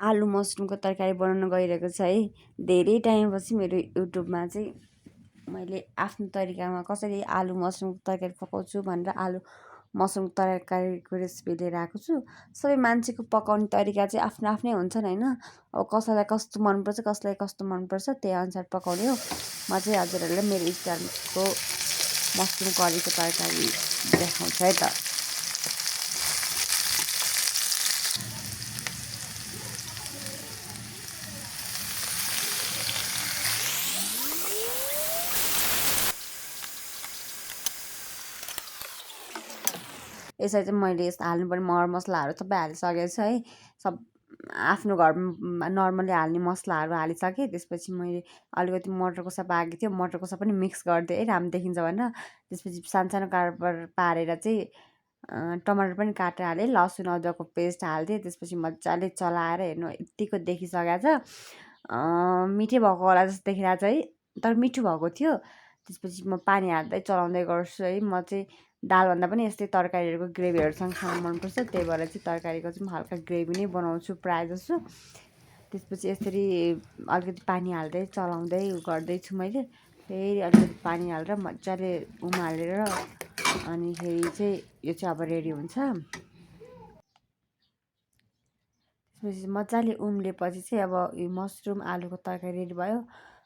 आलु मसरुमको तरकारी बनाउन गइरहेको छ है। धेरै टाइमपछि मेरो युट्युबमा चाहिँ मैले आफ्नो तरिकामा कसरी आलु मसरुमको तरकारी पकाउँछु भनेर आलु मसरुमको तरकारीको रेसिपी लिएर आएको छु। सबै मान्छेको पकाउने तरिका चाहिँ आफ्नो आफ्नै हुन्छन् होइन। अब कसैलाई कस्तो मनपर्छ कसैलाई कस्तो मनपर्छ त्यही अनुसार पकाउने हो। म चाहिँ हजुरहरूलाई मेरो स्टाइलको मसरुम करीको तरकारी देखाउँछु है त। यसरी चाहिँ मैले यस्तो हाल्नुपर्ने मरमसलाहरू सबै हालिसकेको छु है। सब आफ्नो घरमा नर्मली हाल्ने मसलाहरू हालिसकेँ। त्यसपछि मैले अलिकति मटरको सप आएको थियो, मटरको सप पनि मिक्स गरिदिएँ है राम्रो देखिन्छ भनेर। त्यसपछि सानो सानो काटबर पारेर चाहिँ टमाटर पनि काटेर हालेँ, लसुन अदुवाको पेस्ट हालिदिएँ। त्यसपछि मजाले चलाएर हेर्नु यत्तिको देखिसकेको छ। मिठै भएको होला जस्तो देखिरहेको छ है, तर मिठो भएको थियो। त्यसपछि म पानी हाल्दै चलाउँदै गर्छु है। म चाहिँ दालभन्दा पनि यस्तै तरकारीहरूको ग्रेभीहरूसँग खानु मनपर्छ, त्यही भएर चाहिँ तरकारीको चाहिँ म हल्का ग्रेभी नै बनाउँछु प्रायः जसो। त्यसपछि यसरी अलिकति पानी हाल्दै चलाउँदै गर्दैछु मैले। फेरि अलिकति पानी हालेर मजाले उमालेर अनिखेरि चाहिँ यो चाहिँ अब रेडी हुन्छ। त्यसपछि मजाले उम्लेपछि चाहिँ अब यो मसरुम आलुको तरकारी रेडी भयो।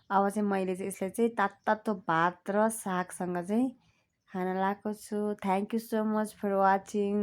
अब चाहिँ मैले चाहिँ यसलाई चाहिँ तातो तातो भात र सागसँग चाहिँ खान लगाएको छु। Thank you so much for watching.